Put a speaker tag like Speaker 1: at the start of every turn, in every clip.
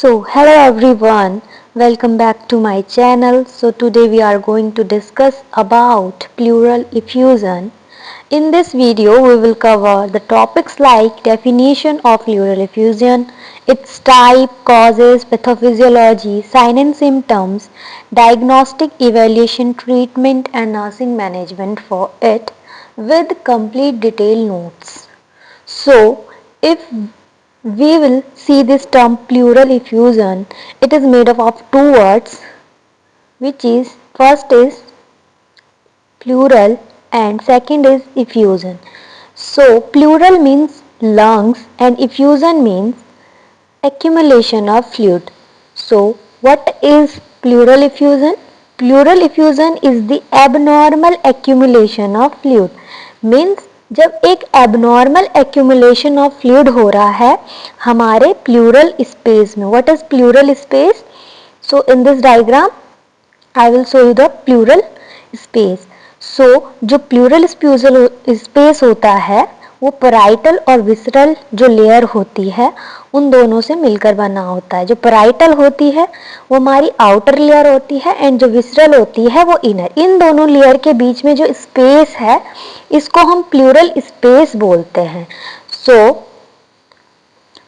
Speaker 1: Hello everyone, welcome back to my channel. Today we are going to discuss about pleural effusion. In this video, we will cover the topics like definition of pleural effusion, its type, causes, pathophysiology, sign and symptoms, diagnostic evaluation, treatment and nursing management for it with complete detailed notes. If we will see this term pleural effusion, it is made up of two words, which is first is pleural and second is effusion. Pleural means lungs and effusion means accumulation of fluid. What is pleural effusion? Pleural effusion is the abnormal accumulation of fluid. Means जब एक abnormal accumulation of fluid हो रहा है हमारे plural space में. What is plural space? So in this diagram I will show you the plural space. जो plural space होता है वो पैराइटल और विसरल जो लेयर होती है उन दोनों से मिलकर बना होता है. जो पैराइटल होती है वो हमारी आउटर लेयर होती है एंड जो विसरल होती है वो इनर. इन दोनों लेयर के बीच में जो स्पेस है इसको हम प्लूरल स्पेस बोलते हैं.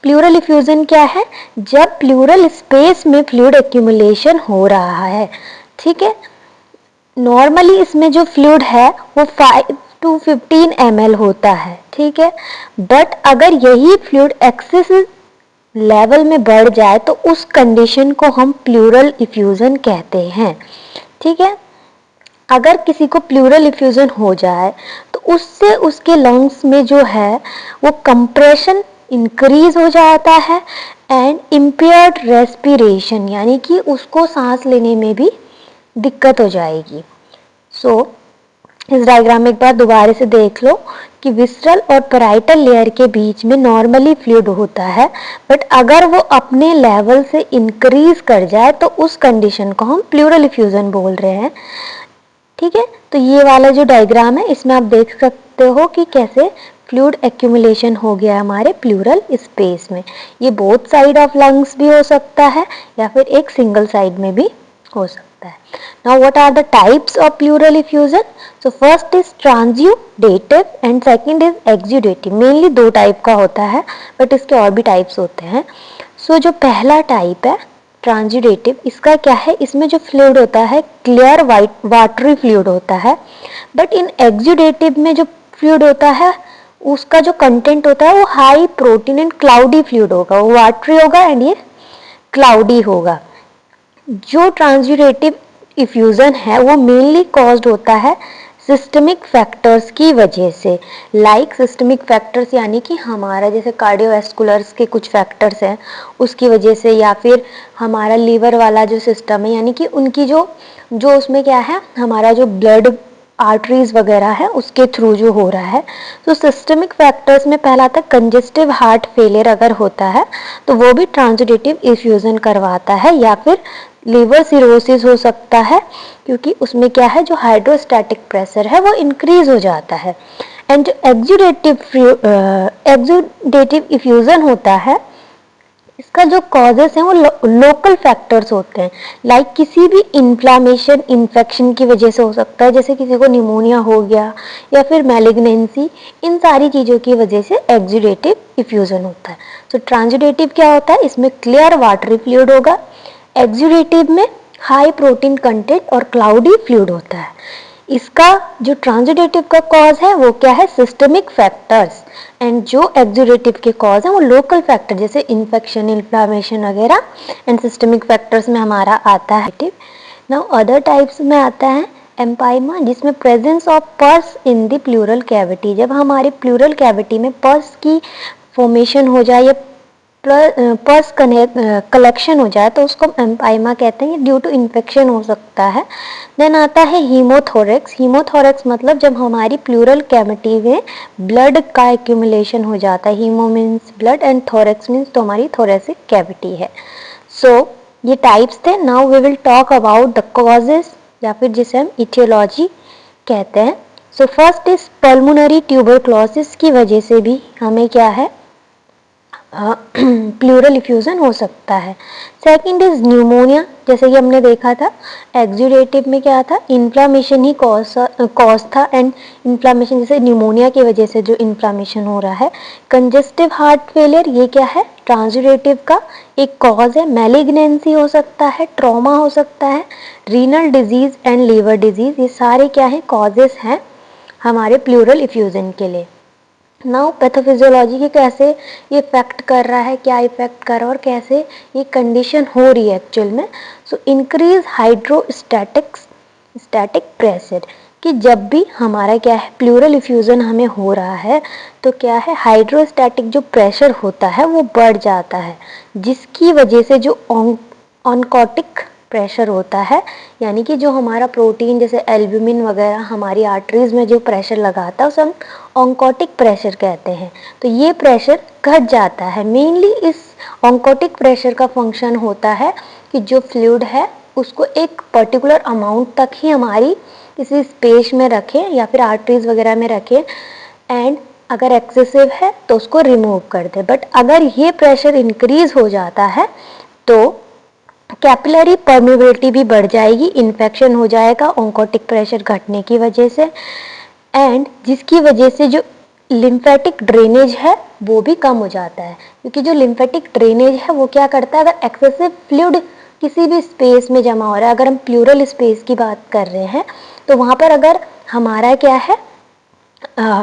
Speaker 1: प्लूरल इफ्यूजन क्या है? जब प्लूरल स्पेस में फ्लूइड एक्यूमुलेशन हो रहा है. ठीक है, नॉर्मली इसमें जो फ्लूइड है वो 5 to 15 ml होता है. ठीक है, बट अगर यही फ्लूइड एक्सेस लेवल में बढ़ जाए तो उस कंडीशन को हम प्लूरल इफ्यूजन कहते हैं. ठीक है, अगर किसी को प्लूरल इफ्यूजन हो जाए तो उससे उसके लंग्स में जो है वो कंप्रेशन इंक्रीज हो जाता है एंड इम्पेयर्ड रेस्पिरेशन, यानी कि उसको सांस लेने में भी दिक्कत हो जाएगी. इस डायग्राम में एक बार दोबारा से देख लो कि विसरल और पैराइटल लेयर के बीच में नॉर्मली फ्लूइड होता है, बट अगर वो अपने लेवल से इंक्रीज कर जाए तो उस कंडीशन को हम प्लूरल इफ्यूजन बोल रहे हैं. ठीक है, तो ये वाला जो डायग्राम है इसमें आप देख सकते हो कि कैसे फ्लूइड एक्यूमुलेशन हो गया हमारे प्लूरल स्पेस में. ये बोथ साइड ऑफ लंग्स भी हो सकता है या फिर एक सिंगल साइड में भी हो सकता है. Now what are the types of pleural effusion? So first is transudative and second is exudative. Mainly दो टाइप का होता है बट इसके और भी टाइप्स होते हैं. जो पहला टाइप है ट्रांजुडेटिव, इसका क्या है? इसमें जो फ्लूइड होता है क्लियर वाटरी फ्लूइड होता है. बट इन एक्जुडेटिव में जो फ्लूइड होता है उसका जो कंटेंट होता है वो high protein and cloudy fluid होगा. वो वाटरी होगा एंड ये क्लाउडी होगा. जो ट्रांजुडेटिव इफ्यूजन है वो मेनली कॉज्ड होता है सिस्टमिक फैक्टर्स की वजह से. लाइक सिस्टमिक फैक्टर्स यानी कि हमारा जैसे कार्डियोवैस्कुलर्स के कुछ फैक्टर्स हैं उसकी वजह से, या फिर हमारा लीवर वाला जो सिस्टम है यानी कि उनकी जो उसमें क्या है हमारा जो ब्लड आर्टरीज वगैरह है उसके थ्रू जो हो रहा है. तो सिस्टमिक फैक्टर्स में पहला आता है कंजेस्टिव हार्ट फेलियर अगर होता है तो वो भी ट्रांजुडेटिव इफ्यूजन करवाता है, या फिर लिवर सिरोसिस हो सकता है क्योंकि उसमें क्या है जो हाइड्रोस्टैटिक प्रेशर है वो इंक्रीज हो जाता है. एंड जो एक्जुडेटिव इफ्यूजन होता है इसका जो कॉजेस हैं वो लोकल फैक्टर्स होते हैं. लाइक किसी भी इन्फ्लामेशन इन्फेक्शन की वजह से हो सकता है, जैसे किसी को निमोनिया हो गया या फिर मैलिग्नेंसी, इन सारी चीज़ों की वजह से एक्जुडेटिव इफ्यूजन होता है. ट्रांजुडेटिव क्या होता है? इसमें क्लियर वाटरी फ्लूइड होगा. एक्जुडेटिव में हाई प्रोटीन कंटेंट और क्लाउडी फ्लूइड होता है. इसका जो ट्रांजुडेटिव का कॉज है वो क्या है? Systemic factors. एंड जो एक्जुडेटिव के कॉज है वो लोकल फैक्टर जैसे इन्फेक्शन इन्फ्लामेशन वगैरह. एंड सिस्टमिक फैक्टर्स में हमारा आता है. नाउ अदर टाइप्स में आता है एम्पाइमा, जिसमें presence of purse in the pleural cavity. जब हमारी प्लूरल कैविटी में पर्स की फॉर्मेशन हो जाए या पर्स कलेक्शन हो जाए तो उसको एम्पाइमा कहते हैं. ड्यू टू इन्फेक्शन हो सकता है. देन आता है हीमोथोरेक्स. हीमोथोरेक्स मतलब जब हमारी प्लूरल कैविटी में ब्लड का एक्यूमुलेशन हो जाता है. Haemo means blood and thorax means तो हमारी थोरेसिक कैविटी है. ये टाइप्स थे. Now we will talk about the causes या फिर जिसे हम इटियोलॉजी कहते हैं. फर्स्ट इज पल्मोनरी ट्यूबरक्लोसिस की वजह से भी हमें क्या है प्लूरल इफ्यूजन हो सकता है। सेकंड इज न्यूमोनिया, जैसे कि हमने देखा था एक्सुडेटिव में क्या था, इन्फ्लामेशन ही कॉज था, एंड इन्फ्लामेशन जैसे न्यूमोनिया की वजह से जो इन्फ्लामेशन हो रहा है। कंजेस्टिव हार्ट फेलियर, ये क्या है, ट्रांसुरेटिव का एक कॉज है। मैलिग्नेंसी हो सकता है, ट्रॉमा हो सकता है, renal disease and liver disease, ये सारे क्या है, कॉजेस हैं हमारे प्लूरल इफ्यूजन के लिए। नाउ पैथोफिजियोलॉजी के कैसे ये इफेक्ट कर रहा है, क्या इफेक्ट कर रहा है और कैसे ये कंडीशन हो रही है एक्चुअल में। सो इंक्रीज स्टैटिक प्रेशर, कि जब भी हमारा क्या है प्लूरल इफ्यूजन हमें हो रहा है तो क्या है हाइड्रोस्टैटिक जो प्रेशर होता है वो बढ़ जाता है, जिसकी वजह से जो ऑनकोटिक प्रेशर होता है, यानी कि जो हमारा प्रोटीन जैसे एल्ब्यूमिन वगैरह हमारी आर्टरीज में जो प्रेशर लगाता है उसे हम ऑन्कोटिक प्रेशर कहते हैं। तो ये प्रेशर घट जाता है। मेनली इस ऑन्कोटिक प्रेशर का फंक्शन होता है कि जो फ्लूइड है उसको एक पर्टिकुलर अमाउंट तक ही हमारी किसी स्पेस में रखें या फिर आर्टरीज वगैरह में रखें, एंड अगर एक्सेसिव है तो उसको रिमूव कर दे। बट अगर ये प्रेशर इंक्रीज हो जाता है तो कैपिलरी परमेबिलिटी भी बढ़ जाएगी, इन्फेक्शन हो जाएगा ऑन्कोटिक प्रेशर घटने की वजह से, एंड जिसकी वजह से जो लिम्फेटिक ड्रेनेज है वो भी कम हो जाता है। क्योंकि जो लिम्फेटिक ड्रेनेज है वो क्या करता है, अगर एक्सेसिव फ्लूइड किसी भी स्पेस में जमा हो रहा है, अगर हम प्लूरल स्पेस की बात कर रहे हैं तो वहाँ पर अगर हमारा क्या है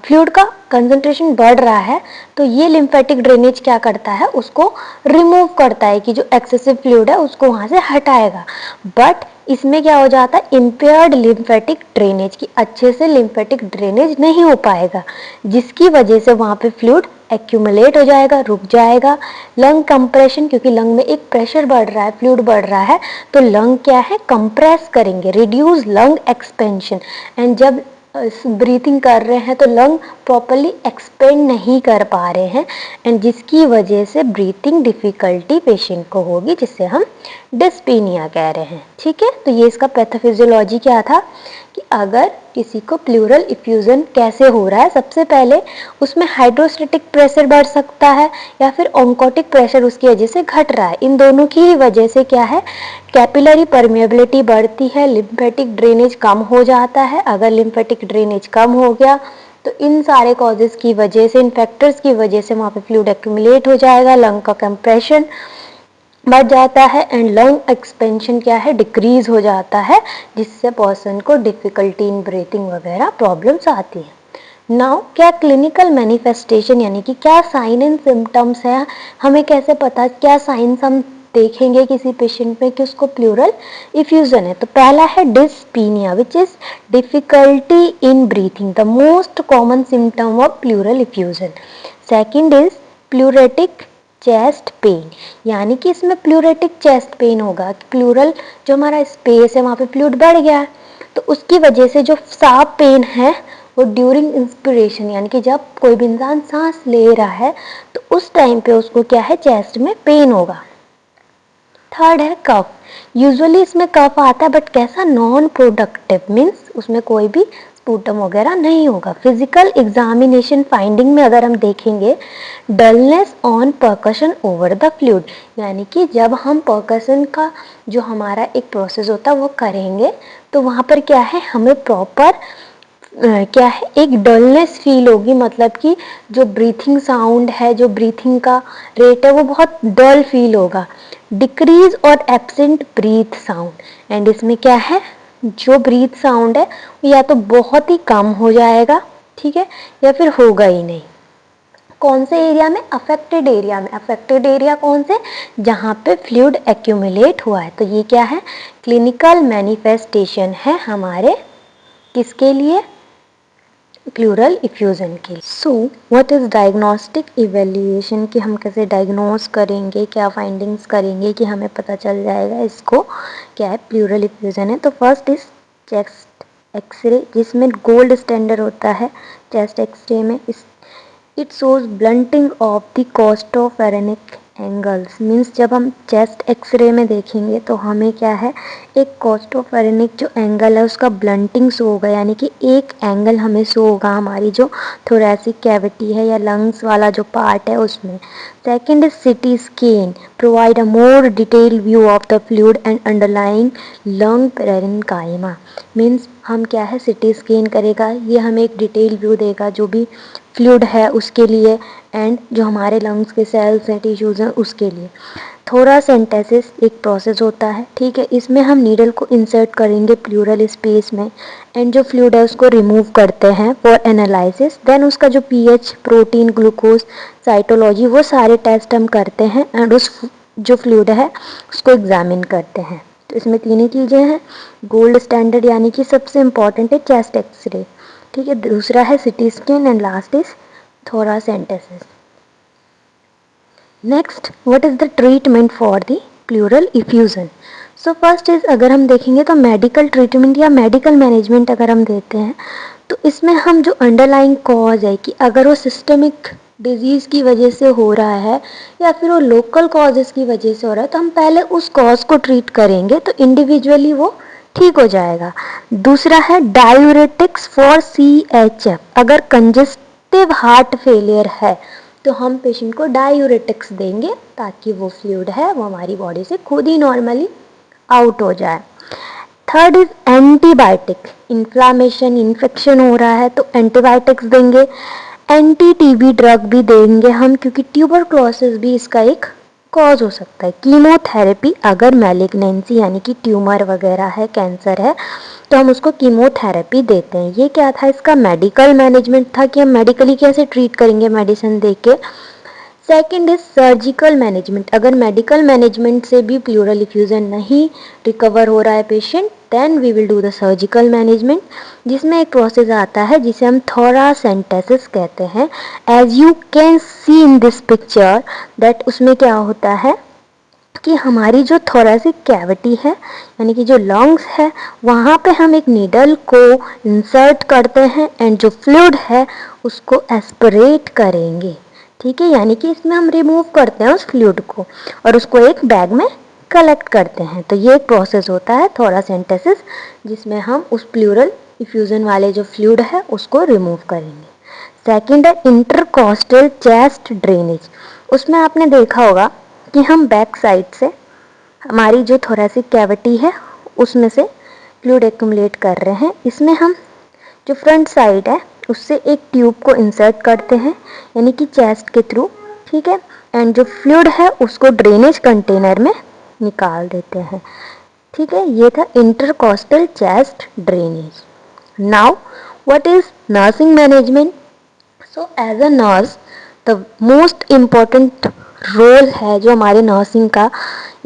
Speaker 1: फ्लूइड का कंसंट्रेशन बढ़ रहा है तो ये लिम्फेटिक ड्रेनेज क्या करता है, उसको रिमूव करता है कि जो एक्सेसिव फ्लूइड है उसको वहाँ से हटाएगा। बट इसमें क्या हो जाता है, इम्पेयर्ड लिम्फेटिक ड्रेनेज, की अच्छे से लिम्फेटिक ड्रेनेज नहीं हो पाएगा, जिसकी वजह से वहाँ पे फ्लूइड एक्यूमुलेट हो जाएगा, रुक जाएगा। लंग कंप्रेशन, क्योंकि लंग में एक प्रेशर बढ़ रहा है, फ्लूइड बढ़ रहा है, तो लंग क्या है कंप्रेस करेंगे, रिड्यूस लंग एक्सपेंशन, एंड जब ब्रीथिंग कर रहे हैं तो लंग प्रॉपरली एक्सपेंड नहीं कर पा रहे हैं, एंड जिसकी वजह से ब्रीथिंग डिफिकल्टी पेशेंट को होगी, जिससे हम डिस्पीनिया कह रहे हैं। ठीक है, तो ये इसका पैथोफिजियोलॉजी क्या था कि अगर किसी को प्लूरल इफ्यूजन कैसे हो रहा है, सबसे पहले उसमें हाइड्रोस्टैटिक प्रेशर बढ़ सकता है या फिर ऑन्कोटिक प्रेशर उसकी वजह से घट रहा है। इन दोनों की ही वजह से क्या है, कैपिलरी परमेबिलिटी बढ़ती है, लिम्फेटिक ड्रेनेज कम हो जाता है। अगर लिम्फेटिक ड्रेनेज कम हो गया तो इन सारे कॉजेस की वजह से, इन फैक्टर्स की वजह से वहाँ पे फ्लूइड एक्यूमुलेट हो जाएगा, लंग का कंप्रेशन बढ़ जाता है, एंड लंग एक्सपेंशन क्या है, डिक्रीज हो जाता है, जिससे पर्सन को डिफिकल्टी इन ब्रीथिंग वगैरह प्रॉब्लम्स आती है। नाउ क्या क्लिनिकल मैनिफेस्टेशन, यानी कि क्या साइन एंड सिम्टम्स है, हमें कैसे पता, क्या साइंस हम देखेंगे किसी पेशेंट में कि उसको प्लूरल इफ्यूजन है। तो पहला है dyspnoea, which is difficulty in breathing, the most common symptom of pleural effusion. Second is pleuritic chest pain, यानी कि इसमें प्लूरेटिक चेस्ट पेन होगा, प्लूरल जो हमारा स्पेस है वहाँ पे फ्लूइड बढ़ गया है, तो उसकी वजह से जो साफ पेन है वो ड्यूरिंग इंस्पिरेशन, यानी कि जब कोई भी इंसान सांस ले रहा है तो उस टाइम पे उसको क्या है, चेस्ट में पेन होगा। थर्ड है कफ, यूजुअली इसमें कफ आता है बट कैसा, नॉन प्रोडक्टिव, मीन्स उसमें कोई भी स्पूटम वगैरह नहीं होगा। फिजिकल एग्जामिनेशन फाइंडिंग में अगर हम देखेंगे, dullness on percussion over the fluid, यानी कि जब हम परकशन का जो हमारा एक प्रोसेस होता है वो करेंगे तो वहाँ पर क्या है, हमें प्रॉपर क्या है, एक डलनेस फील होगी, मतलब कि जो ब्रीथिंग साउंड है, जो ब्रीथिंग का रेट है वो बहुत डल फील होगा। डिक्रीज और एब्सेंट ब्रीथ साउंड, एंड इसमें क्या है, जो ब्रीथ साउंड है या तो बहुत ही कम हो जाएगा, ठीक है, या फिर होगा ही नहीं। कौन से एरिया में, अफेक्टेड एरिया में। अफेक्टेड एरिया कौन से, जहाँ पे फ्लूइड एक्यूमुलेट हुआ है। तो ये क्या है, क्लिनिकल मैनिफेस्टेशन है हमारे किसके लिए, प्लूरल इफ्यूजन के लिए। So what is diagnostic evaluation, कि हम कैसे डायग्नोस करेंगे, क्या फाइंडिंग्स करेंगे कि हमें पता चल जाएगा इसको क्या है, प्लूरल इफ्यूजन है। तो फर्स्ट इज चेस्ट एक्सरे, जिसमें गोल्ड स्टैंडर्ड होता है चेस्ट एक्सरे में। It shows blunting of the costophrenic angles means जब हम चेस्ट एक्सरे में देखेंगे तो हमें क्या है, एक कोस्टोफेरेनिक जो एंगल है उसका ब्लंटिंग शो होगा, यानी कि एक एंगल हमें शो होगा हमारी जो थोरैसिक कैविटी है या लंग्स वाला जो पार्ट है उसमें। Second is CT scan provide a more detail view of the fluid and underlying lung parenchyma. Means हम क्या है, सिटी स्कैन करेगा, ये हमें एक डिटेल व्यू देगा जो भी फ्लूइड है उसके लिए एंड जो हमारे लंग्स के सेल्स हैं, टिश्यूज़ हैं, उसके लिए। थोरासेंटेसिस एक प्रोसेस होता है, ठीक है, इसमें हम नीडल को इंसर्ट करेंगे प्लूरल स्पेस में एंड जो फ्लूइड है उसको रिमूव करते हैं फॉर एनालिसिस। देन उसका जो पीएच, प्रोटीन, ग्लूकोज, साइटोलॉजी, वो सारे टेस्ट हम करते हैं एंड उस जो फ्लूइड है उसको एग्जामिन करते हैं। तो इसमें तीन ही चीज़ें हैं। गोल्ड स्टैंडर्ड यानी कि सबसे इम्पॉर्टेंट है चेस्ट एक्सरे, ठीक है, दूसरा है CT scan and last is thoracentesis. Next, what is the treatment for the pleural effusion? So first is, अगर हम देखेंगे तो मेडिकल ट्रीटमेंट या मेडिकल मैनेजमेंट अगर हम देते हैं तो इसमें हम जो अंडरलाइंग कॉज है कि अगर वो सिस्टमिक डिजीज़ की वजह से हो रहा है या फिर वो लोकल कॉजेज़ की वजह से हो रहा है, तो हम पहले उस कॉज को ट्रीट करेंगे तो इंडिविजुअली वो ठीक हो जाएगा। दूसरा है डायूरेटिक्स फॉर CHF, अगर कंजेस्टिव हार्ट फेलियर है तो हम पेशेंट को डायूरेटिक्स देंगे ताकि वो फ्लूइड है वो हमारी बॉडी से खुद ही नॉर्मली आउट हो जाए। Third is antibiotic, inflammation, infection हो रहा है तो एंटीबायोटिक्स देंगे। एंटी टीबी ड्रग भी देंगे हम, क्योंकि ट्यूबरक्लोसिस भी इसका एक कॉज हो सकता है। कीमोथेरेपी, अगर मैलिग्नेंसी यानी कि ट्यूमर वगैरह है, कैंसर है, तो हम उसको कीमोथेरेपी देते हैं। ये क्या था, इसका मेडिकल मैनेजमेंट था कि हम मेडिकली कैसे ट्रीट करेंगे मेडिसिन दे के। सेकेंड इज सर्जिकल मैनेजमेंट, अगर मेडिकल मैनेजमेंट से भी प्लूरल इफ्यूजन नहीं रिकवर हो रहा है patient, then we will do the surgical management, जिसमें एक प्रोसेस आता है जिसे हम थोरासेंटेसिस कहते हैं। As you can see in this picture that उसमें क्या होता है कि हमारी जो थोरैसिक कैविटी है यानी कि जो लंग्स है वहाँ पे हम एक नीडल को इंसर्ट करते हैं एंड जो फ्लूइड है उसको एस्पिरेट करेंगे, ठीक है, यानी कि इसमें हम रिमूव करते हैं उस फ्लूइड को और उसको एक बैग में कलेक्ट करते हैं। तो ये एक प्रोसेस होता है थोरासेंटेसिस, जिसमें हम उस प्लूरल इफ्यूजन वाले जो फ्लूइड है उसको रिमूव करेंगे। सेकेंड है इंटरकॉस्टल चेस्ट ड्रेनेज, उसमें आपने देखा होगा कि हम बैक साइड से हमारी जो थोरैसिक कैविटी है उसमें से फ्लूइड एक्यूमुलेट कर रहे हैं। इसमें हम जो फ्रंट साइड है उससे एक ट्यूब को इंसर्ट करते हैं यानी कि चेस्ट के थ्रू, ठीक है, एंड जो फ्लूइड है उसको ड्रेनेज कंटेनर में निकाल देते हैं, ठीक है। ये था intercostal chest drainage. Now what is nursing management? So as a nurse the most important role है जो हमारे नर्सिंग का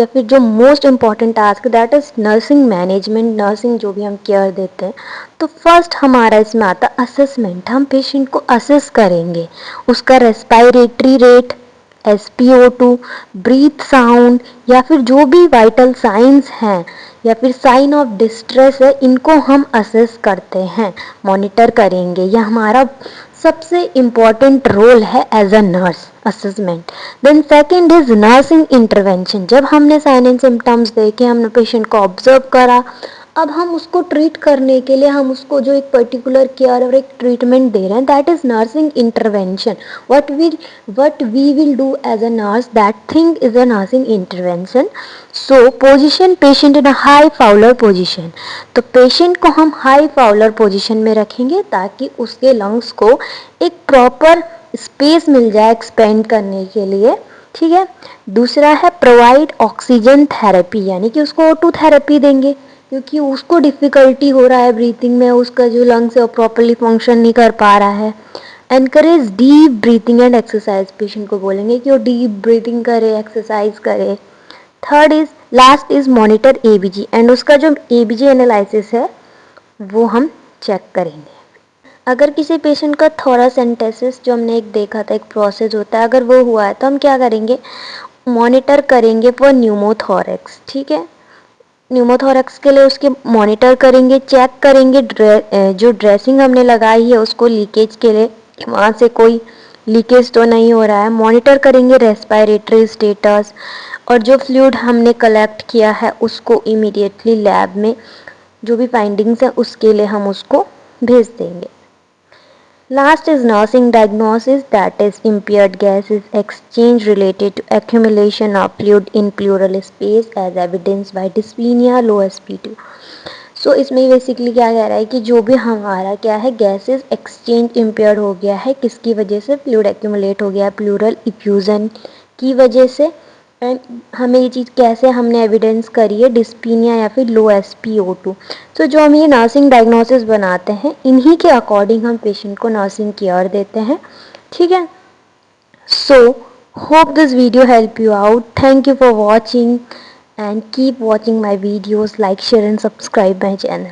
Speaker 1: या फिर जो most important task, that is nursing management. Nursing जो भी हम केयर देते हैं तो फर्स्ट हमारा इसमें आता है असेसमेंट, हम पेशेंट को असेस करेंगे, उसका respiratory rate, SpO2, breath sound या फिर जो भी वाइटल साइंस हैं या फिर साइन ऑफ डिस्ट्रेस है, इनको हम असेस करते हैं, मॉनिटर करेंगे। यह हमारा सबसे इम्पॉर्टेंट रोल है as a nurse, assessment. Then second is nursing intervention, जब हमने साइन एंड सिम्टम्स देखे, हमने पेशेंट को ऑब्जर्व करा, अब हम उसको ट्रीट करने के लिए हम उसको जो एक पर्टिकुलर केयर और एक ट्रीटमेंट दे रहे हैं, that is nursing intervention. what we will do as a nurse, that thing is a nursing intervention. So position patient in a high Fowler position, तो पेशेंट को हम हाई फाउलर पोजीशन में रखेंगे ताकि उसके लंग्स को एक प्रॉपर स्पेस मिल जाए एक्सपेंड करने के लिए, ठीक है। दूसरा है प्रोवाइड ऑक्सीजन थेरेपी, यानी कि उसको O2 थेरेपी देंगे क्योंकि उसको डिफ़िकल्टी हो रहा है ब्रीथिंग में, उसका जो लंग्स है वो प्रॉपरली फंक्शन नहीं कर पा रहा है। Encourage deep breathing and exercise, patient को बोलेंगे कि वो डीप ब्रीथिंग करे, एक्सरसाइज करे। Third is last is monitor ABG and उसका जो ABG एनालिसिस है वो हम चेक करेंगे। अगर किसी पेशेंट का थोरासेंटेसिस जो हमने एक देखा था, एक प्रोसेस होता है, अगर वो हुआ है तो हम क्या करेंगे, मॉनिटर करेंगे फॉर न्यूमोथोरैक्स, ठीक है। न्यूमोथोरैक्स के लिए उसके मॉनिटर करेंगे, चेक करेंगे जो ड्रेसिंग हमने लगाई है उसको लीकेज के लिए वहाँ से कोई लीकेज तो नहीं हो रहा है। मॉनिटर करेंगे रेस्पिरेटरी स्टेटस, और जो फ्लूइड हमने कलेक्ट किया है उसको इमीडिएटली लैब में जो भी फाइंडिंग्स है उसके लिए हम उसको भेज देंगे। Last is nursing diagnosis, that is impaired gases exchange related to accumulation of fluid in pleural space as evidenced by dyspnea, low sp2। सो इसमें बेसिकली क्या कह रहा है कि जो भी हमारा क्या है गैसेस एक्सचेंज इम्पेयर्ड हो गया है, किसकी वजह से, फ्लूइड एक्यूमुलेट हो गया है प्लूरल इफ्यूज़न की वजह से। एंड हमें ये चीज़ कैसे हमने एविडेंस करी है, डिस्पीनिया या फिर लो SpO2। तो जो हम ये नर्सिंग डायग्नोसिस बनाते हैं इन्हीं के अकॉर्डिंग हम पेशेंट को नर्सिंग केयर देते हैं, ठीक है। So hope this video help you out. Thank you for watching and keep watching my videos. Like, share and subscribe my channel.